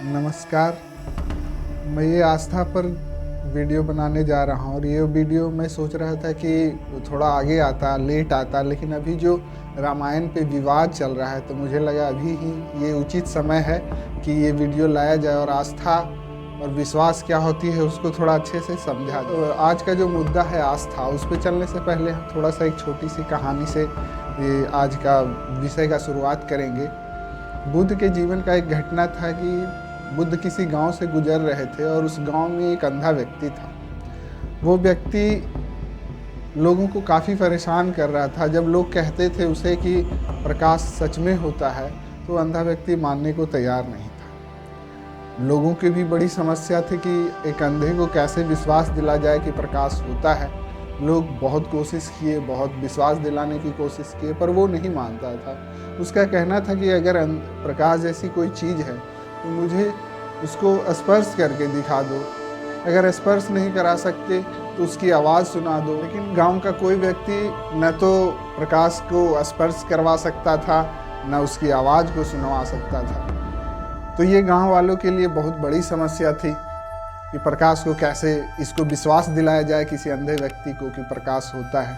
नमस्कार। मैं ये आस्था पर वीडियो बनाने जा रहा हूँ और ये वीडियो मैं सोच रहा था कि थोड़ा आगे आता, लेट आता, लेकिन अभी जो रामायण पे विवाद चल रहा है तो मुझे लगा अभी ही ये उचित समय है कि ये वीडियो लाया जाए और आस्था और विश्वास क्या होती है उसको थोड़ा अच्छे से समझा जाए। तो आज का जो मुद्दा है आस्था, उस पर चलने से पहले हम थोड़ा सा एक छोटी सी कहानी से ये आज का विषय का शुरुआत करेंगे। बुद्ध के जीवन का एक घटना था कि बुद्ध किसी गांव से गुजर रहे थे और उस गांव में एक अंधा व्यक्ति था। वो व्यक्ति लोगों को काफ़ी परेशान कर रहा था। जब लोग कहते थे उसे कि प्रकाश सच में होता है तो अंधा व्यक्ति मानने को तैयार नहीं था। लोगों की भी बड़ी समस्या थी कि एक अंधे को कैसे विश्वास दिला जाए कि प्रकाश होता है। लोग बहुत कोशिश किए, बहुत विश्वास दिलाने की कोशिश किए, पर वो नहीं मानता था। उसका कहना था कि अगर प्रकाश जैसी कोई चीज़ है तो मुझे उसको स्पर्श करके दिखा दो, अगर स्पर्श नहीं करा सकते तो उसकी आवाज़ सुना दो। लेकिन गांव का कोई व्यक्ति न तो प्रकाश को स्पर्श करवा सकता था, न उसकी आवाज़ को सुनवा सकता था। तो ये गांव वालों के लिए बहुत बड़ी समस्या थी कि प्रकाश को कैसे इसको विश्वास दिलाया जाए किसी अंधे व्यक्ति को कि प्रकाश होता है।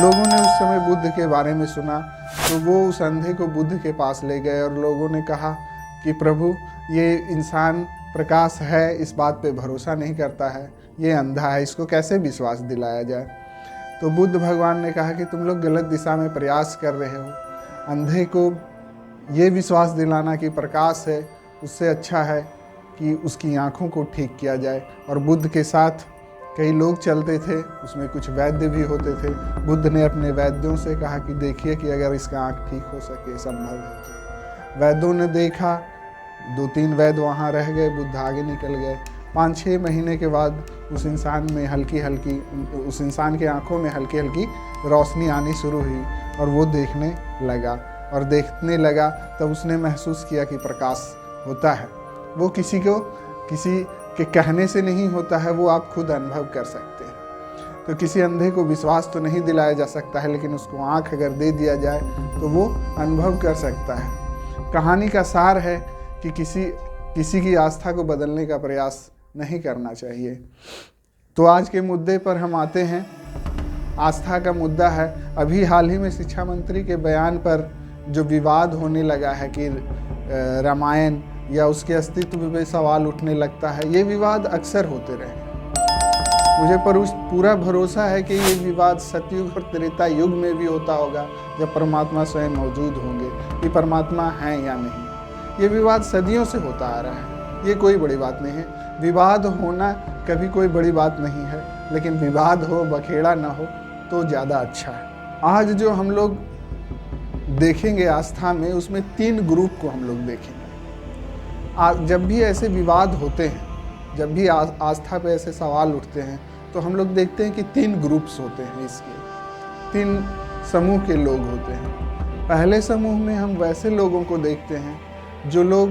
लोगों ने उस समय बुद्ध के बारे में सुना तो वो उस अंधे को बुद्ध के पास ले गए और लोगों ने कहा कि प्रभु, ये इंसान प्रकाश है, इस बात पे भरोसा नहीं करता है, ये अंधा है, इसको कैसे विश्वास दिलाया जाए। तो बुद्ध भगवान ने कहा कि तुम लोग गलत दिशा में प्रयास कर रहे हो। अंधे को ये विश्वास दिलाना कि प्रकाश है, उससे अच्छा है कि उसकी आँखों को ठीक किया जाए। और बुद्ध के साथ कई लोग चलते थे, उसमें कुछ वैद्य भी होते थे। बुद्ध ने अपने वैद्यों से कहा कि देखिए कि अगर इसका आँख ठीक हो सके, संभव है तो। वैद्यों ने देखा, 2-3 वैद्य वहाँ रह गए, बुद्ध आगे निकल गए। 5-6 महीने के बाद उस इंसान के आँखों में हल्की हल्की रोशनी आनी शुरू हुई और वो देखने लगा। और देखने लगा तब उसने महसूस किया कि प्रकाश होता है। वो किसी के कहने से नहीं होता है, वो आप खुद अनुभव कर सकते हैं। तो किसी अंधे को विश्वास तो नहीं दिलाया जा सकता है, लेकिन उसको आँख अगर दे दिया जाए तो वो अनुभव कर सकता है। कहानी का सार है कि किसी की आस्था को बदलने का प्रयास नहीं करना चाहिए। तो आज के मुद्दे पर हम आते हैं। आस्था का मुद्दा है, अभी हाल ही में शिक्षा मंत्री के बयान पर जो विवाद होने लगा है कि रामायण या उसके अस्तित्व पे सवाल उठने लगता है। ये विवाद अक्सर होते रहे। मुझे पूरा भरोसा है कि ये विवाद सतयुग और त्रेता युग में भी होता होगा, जब परमात्मा स्वयं मौजूद होंगे कि परमात्मा है या नहीं। ये विवाद सदियों से होता आ रहा है, ये कोई बड़ी बात नहीं है। विवाद होना कभी कोई बड़ी बात नहीं है, लेकिन विवाद हो, बखेड़ा ना हो तो ज़्यादा अच्छा है। आज जो हम लोग देखेंगे आस्था में, उसमें 3 ग्रुप को हम लोग देखेंगे। जब भी ऐसे विवाद होते हैं, जब भी आस्था पे ऐसे सवाल उठते हैं, तो हम लोग देखते हैं कि 3 ग्रुप्स होते हैं। इसके 3 समूह के लोग होते हैं। पहले समूह में हम वैसे लोगों को देखते हैं जो लोग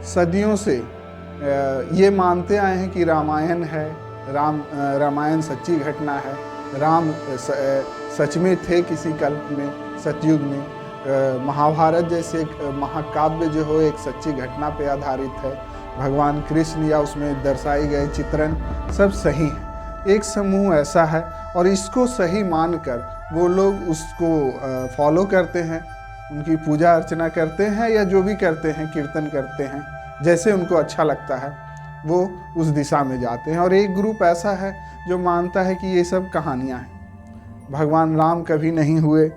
सदियों से ये मानते आए हैं कि रामायण है, रामायण सच्ची घटना है, राम सच में थे किसी कल्प में, सतयुग में। महाभारत जैसे महाकाव्य जो हो एक सच्ची घटना पे आधारित है। भगवान कृष्ण या उसमें दर्शाए गए चित्रण सब सही है। एक समूह ऐसा है और इसको सही मानकर वो लोग उसको फॉलो करते हैं, उनकी पूजा अर्चना करते हैं या जो भी करते हैं, कीर्तन करते हैं, जैसे उनको अच्छा लगता है वो उस दिशा में जाते हैं। और एक ग्रुप ऐसा है जो मानता है कि ये सब कहानियाँ हैं, भगवान राम कभी नहीं हुए,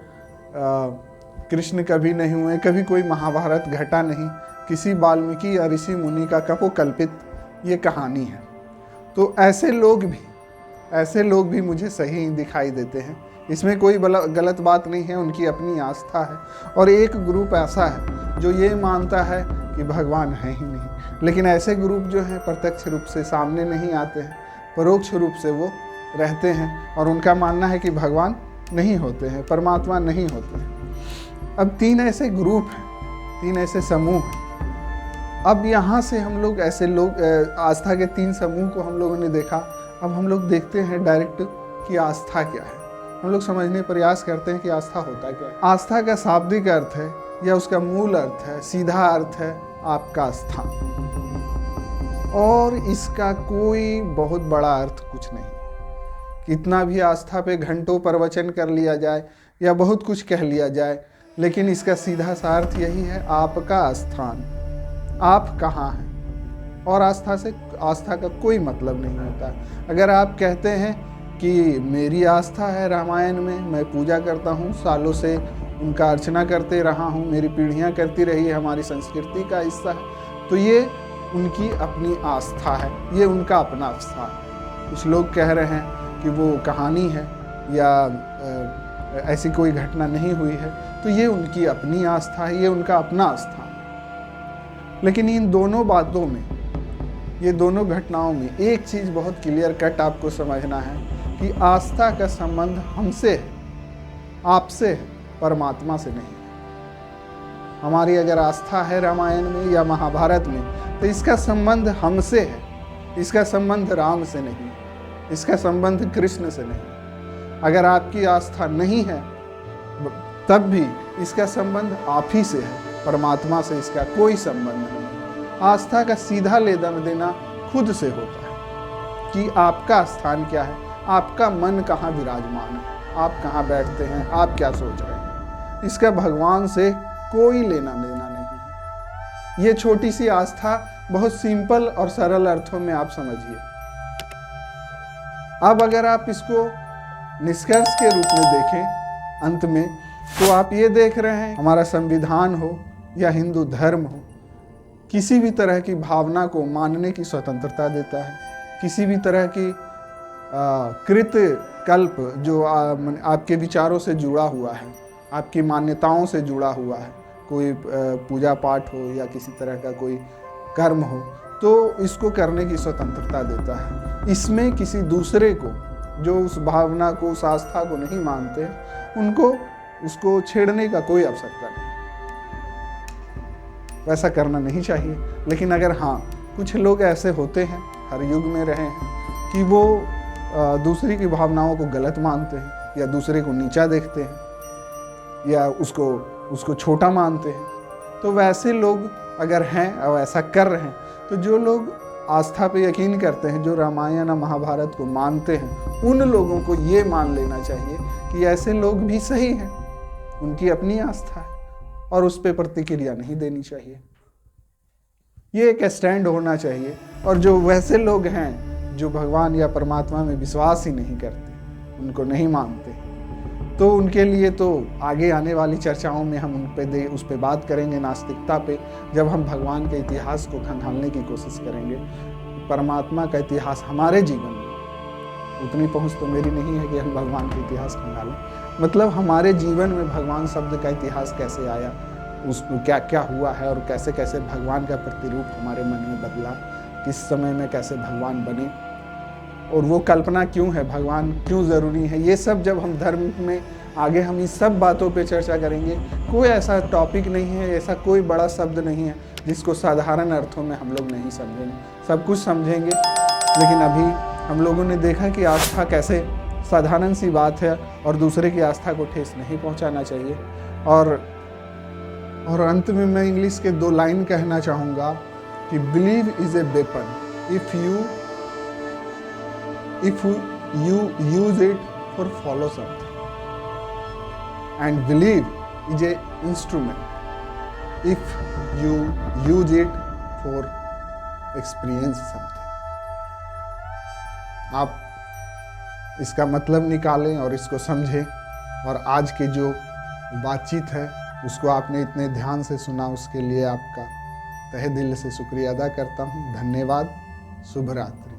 कृष्ण कभी नहीं हुए, कभी कोई महाभारत घटा नहीं, किसी वाल्मीकि या ऋषि मुनि का कपोकल्पित ये कहानी है। तो ऐसे लोग भी मुझे सही दिखाई देते हैं, इसमें कोई गलत बात नहीं है, उनकी अपनी आस्था है। और एक ग्रुप ऐसा है जो ये मानता है कि भगवान है ही नहीं। लेकिन ऐसे ग्रुप जो हैं प्रत्यक्ष रूप से सामने नहीं आते हैं, परोक्ष रूप से वो रहते हैं और उनका मानना है कि भगवान नहीं होते हैं, परमात्मा नहीं होते हैं। अब 3 ऐसे ग्रुप हैं, 3 ऐसे समूह हैं। अब यहाँ से हम लोग ऐसे लोग आस्था के 3 समूह को हम लोगों ने देखा। अब हम लोग देखते हैं डायरेक्ट कि आस्था क्या है। हम लोग समझने प्रयास करते हैं कि आस्था होता क्या है। आस्था का शाब्दिक अर्थ है या उसका मूल अर्थ है, सीधा अर्थ है आपका स्थान। और इसका कोई बहुत बड़ा अर्थ कुछ नहीं। कितना भी आस्था पे घंटों प्रवचन कर लिया जाए या बहुत कुछ कह लिया जाए, लेकिन इसका सीधा सा अर्थ यही है, आपका स्थान, आप कहाँ हैं। और आस्था से आस्था का कोई मतलब नहीं होता। अगर आप कहते हैं कि मेरी आस्था है रामायण में, मैं पूजा करता हूँ, सालों से उनका अर्चना करते रहा हूँ, मेरी पीढ़ियाँ करती रही है, हमारी संस्कृति का हिस्सा है, तो ये उनकी अपनी आस्था है, ये उनका अपना आस्था है। कुछ लोग कह रहे हैं कि वो कहानी है या ऐसी कोई घटना नहीं हुई है, तो ये उनकी अपनी आस्था है, ये उनका अपना आस्था है। लेकिन इन दोनों बातों में, ये दोनों घटनाओं में एक चीज़ बहुत क्लियर कट आपको समझना है कि आस्था का संबंध हमसे है, आपसे है, परमात्मा से नहीं। हमारी अगर आस्था है रामायण में या महाभारत में, तो इसका संबंध हमसे है, इसका संबंध राम से नहीं, इसका संबंध कृष्ण से नहीं। अगर आपकी आस्था नहीं है तब भी इसका संबंध आप ही से है, परमात्मा से इसका कोई संबंध नहीं। आस्था का सीधा लेना देना खुद से होता है कि आपका स्थान क्या है, आपका मन कहाँ विराजमान है, आप कहाँ बैठते हैं, आप क्या सोच रहे हैं। इसका भगवान से कोई लेना देना नहीं है। ये छोटी सी आस्था बहुत सिंपल और सरल अर्थों में आप समझिए। अब अगर आप इसको निष्कर्ष के रूप में देखें अंत में, तो आप ये देख रहे हैं हमारा संविधान हो या हिंदू धर्म हो, किसी भी तरह की भावना को मानने की स्वतंत्रता देता है। किसी भी तरह की कृत कल्प जो आपके विचारों से जुड़ा हुआ है, आपकी मान्यताओं से जुड़ा हुआ है, कोई पूजा पाठ हो या किसी तरह का कोई कर्म हो, तो इसको करने की स्वतंत्रता देता है। इसमें किसी दूसरे को, जो उस भावना को, उस आस्था को नहीं मानते, उनको उसको छेड़ने का कोई आवश्यकता नहीं। वैसा करना नहीं चाहिए। लेकिन अगर हाँ, कुछ लोग ऐसे होते हैं, हर युग में रहे हैं, कि वो दूसरी की भावनाओं को गलत मानते हैं या दूसरे को नीचा देखते हैं या उसको छोटा मानते हैं, तो वैसे लोग अगर हैं और ऐसा कर रहे हैं, तो जो लोग आस्था पे यकीन करते हैं, जो रामायण और महाभारत को मानते हैं, उन लोगों को ये मान लेना चाहिए कि ऐसे लोग भी सही हैं, उनकी अपनी आस्था है और उस पर प्रतिक्रिया नहीं देनी चाहिए। ये एक स्टैंड होना चाहिए। और जो वैसे लोग हैं जो भगवान या परमात्मा में विश्वास ही नहीं करते, उनको नहीं मानते, तो उनके लिए तो आगे आने वाली चर्चाओं में हम उस पे बात करेंगे, नास्तिकता पे, जब हम भगवान के इतिहास को खंगालने की कोशिश करेंगे। परमात्मा का इतिहास हमारे जीवन में, उतनी पहुंच तो मेरी नहीं है कि हम भगवान का इतिहास खंगालें, मतलब हमारे जीवन में भगवान शब्द का इतिहास कैसे आया, उसको क्या क्या हुआ है और कैसे कैसे भगवान का प्रतिरूप हमारे मन में बदला, किस समय में कैसे भगवान बने और वो कल्पना क्यों है, भगवान क्यों ज़रूरी है। ये सब जब हम धर्म में आगे हम इस सब बातों पे चर्चा करेंगे। कोई ऐसा टॉपिक नहीं है, ऐसा कोई बड़ा शब्द नहीं है जिसको साधारण अर्थों में हम लोग नहीं समझेंगे, सब कुछ समझेंगे। लेकिन अभी हम लोगों ने देखा कि आस्था कैसे साधारण सी बात है और दूसरे की आस्था को ठेस नहीं पहुंचाना चाहिए। और अंत में मैं इंग्लिश के 2 लाइन कहना चाहूँगा कि believe is a weapon if you use it for follow something, and believe is a instrument if you use it for experience something। आप इसका मतलब निकालें और इसको समझें। और आज के जो बातचीत है उसको आपने इतने ध्यान से सुना, उसके लिए आपका तहे दिल से शुक्रिया अदा करता हूँ। धन्यवाद। शुभ रात्रि।